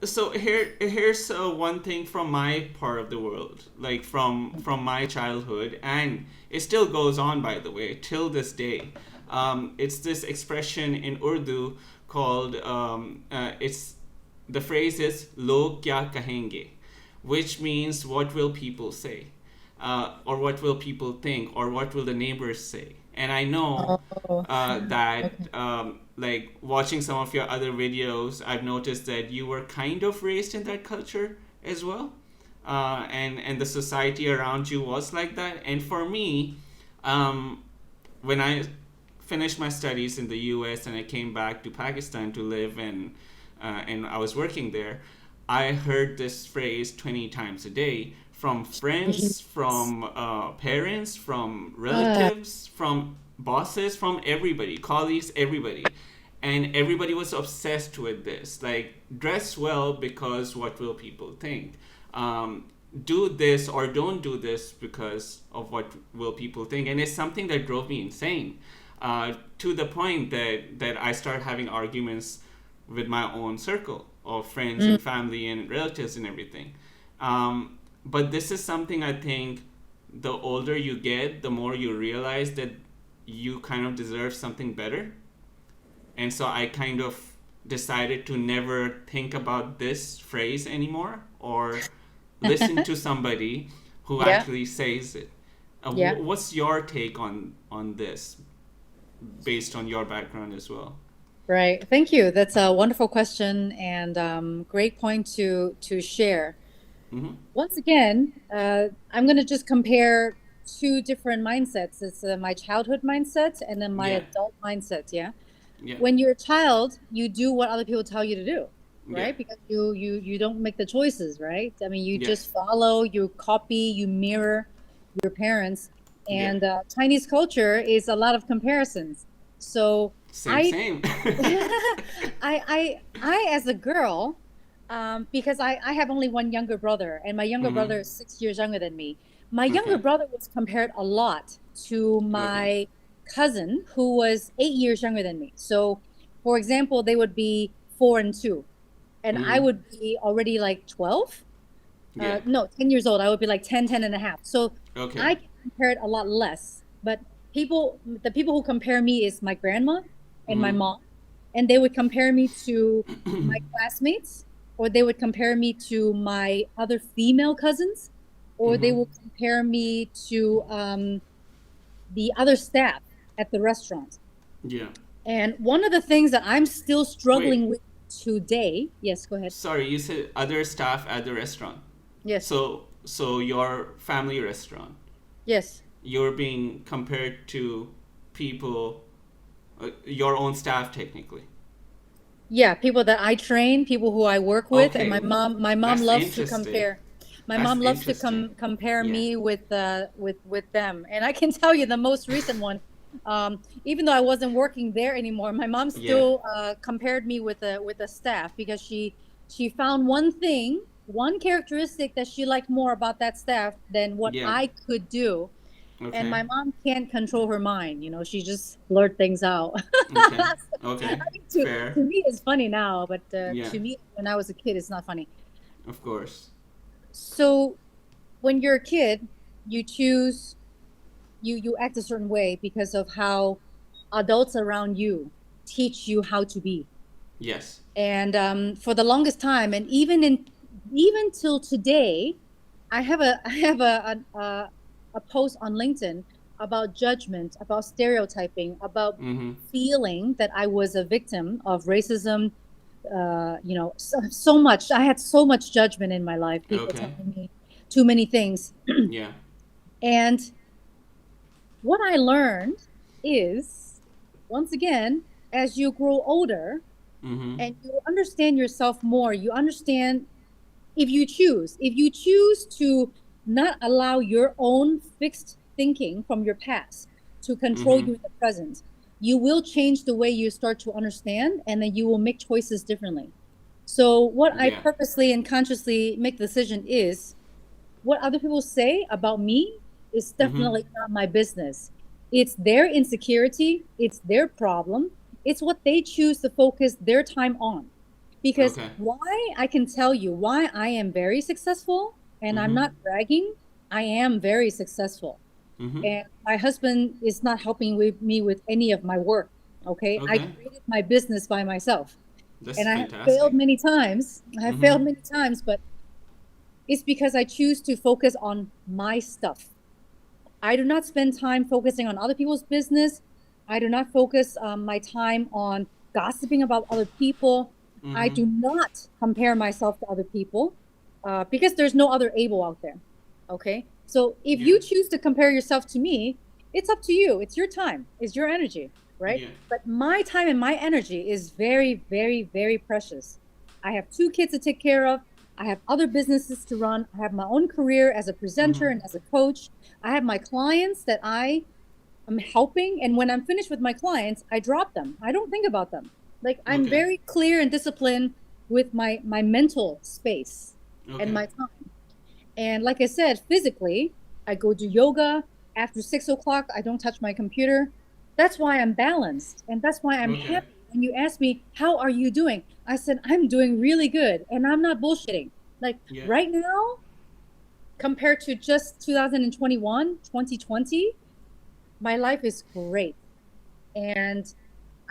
So here's one thing from my part of the world, like from my childhood, and it still goes on, by the way, till this day. It's this expression in Urdu called it's the phrase is "log kya kahenge," which means what will people say, or what will people think, or what will the neighbors say. And I know Oh, that okay. like watching some of your other videos, I've noticed that you were kind of raised in that culture as well, and the society around you was like that. And for me, um, when I finished my studies in the U.S. and I came back to Pakistan to live, and I was working there, I heard this phrase 20 times a day from friends, Jeez. from parents, from Uh, relatives, from bosses, from everybody, colleagues, everybody. And everybody was obsessed with this. Like, dress well because what will people think? Um, do this or don't do this because of what will people think. And it's something that drove me insane, to the point that I started having arguments with my own circle of friends mm, and family and relatives and everything. But this is something I think the older you get, the more you realize that you kind of deserve something better. And so I kind of decided to never think about this phrase anymore, or listen to somebody who yeah, actually says it. yeah. What's your take on this, based on your background as well? Right. Thank you. That's a wonderful question and great point to share. Mm-hmm. Once again, I'm going to just compare two different mindsets. It's my childhood mindset and then my Yeah, adult mindset. Yeah. yeah, When you're a child, you do what other people tell you to do, yeah, right? Because you don't make the choices, right? I mean, you just yes, follow, you copy, you mirror your parents. yeah. And Chinese culture is a lot of comparisons. So Same, I same. I as a girl, because I have only one younger brother, and my younger Mm-hmm. brother is 6 years younger than me. My younger Okay, brother was compared a lot to okay. my cousin, who was 8 years younger than me. So, for example, they would be 4 and 2, and I Mm-hmm. would be already like 12. Yeah, No, 10 years old. I would be like 10, 10 and a half. So okay. I get compared a lot less. But the people who compare me is my grandma and my Mm-hmm. mom. And they would compare me to my classmates, or they would compare me to my other female cousins, or they Mm-hmm. will compare me to the other staff at the restaurant. Yeah. And one of the things that I'm still Wait, struggling with today, yes, go ahead. sorry, you said other staff at the restaurant. Yes, So your family restaurant, yes. you're being compared to people, your own staff technically. Yeah, people that I train, people who I work with, and Okay, my mom that's loves to interesting. compare. My That's mom loves to interesting. compare Yeah. me with them. And I can tell you the most recent one, even though I wasn't working there anymore, my mom Yeah. still compared me with a staff because she found one thing, one characteristic that she liked more about that staff than what Yeah. I could do. And Okay. my mom can't control her mind, she just blurt things out. Okay. I Okay. mean, Fair. to me, it's funny now, but Yeah. to me, when I was a kid, it's not funny. Of course. So when you're a kid, you choose you act a certain way because of how adults around you teach you how to be. Yes. And for the longest time, and even till today, I have a post on LinkedIn about judgment, about stereotyping, about Mm-hmm. feeling that I was a victim of racism. So much. I had so much judgment in my life. People Okay. telling me too many things, Yeah. and what I learned is, once again, as you grow older Mm-hmm. and you understand yourself more, you understand if you choose to not allow your own fixed thinking from your past to control Mm-hmm. you in the present, you will change the way you start to understand, and then you will make choices differently. So what I Yeah. purposely and consciously make the decision is, what other people say about me is Mm-hmm. definitely not my business. It's their insecurity, it's their problem, it's what they choose to focus their time on. Because Okay. why, I can tell you why I am very successful, and I'm Mm-hmm. not bragging. I am very successful. Mm-hmm. And my husband is not helping with me with any of my work. Okay. I Okay. created my business by myself. That's And I have failed fantastic. many times. I have Mm-hmm. failed many times, but it's because I choose to focus on my stuff. I do not spend time focusing on other people's business. I do not focus my time on gossiping about other people. I Mm-hmm. do not compare myself to other people because there's no other Able out there. Okay. So if Yeah. you choose to compare yourself to me, it's up to you. It's your time, it's your energy, right? Yeah. But my time and my energy is very, very, very precious. I have two kids to take care of. I have other businesses to run. I have my own career as a presenter Mm-hmm. and as a coach. I have my clients that I am helping. And when I'm finished with my clients, I drop them. I don't think about them. Like I'm Okay. very clear and disciplined with my mental space and Okay. my time. And like I said, physically, I go do yoga. After 6 o'clock, I don't touch my computer. That's why I'm balanced. And that's why I'm Okay. happy. When you ask me, how are you doing? I said, I'm doing really good. And I'm not bullshitting. Like Yeah. right now, compared to just 2021, 2020, my life is great. And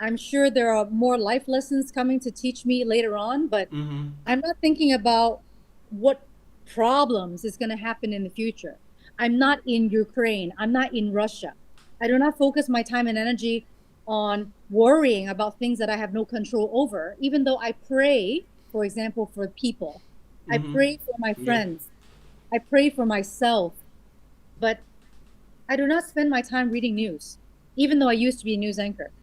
I'm sure there are more life lessons coming to teach me later on, but Mm-hmm. I'm not thinking about what problems is going to happen in the future. I'm not in Ukraine. I'm not in Russia. I do not focus my time and energy on worrying about things that I have no control over, even though I pray, for example, for people. I Mm-hmm. pray for my Yeah. friends. I pray for myself, but I do not spend my time reading news, even though I used to be a news anchor.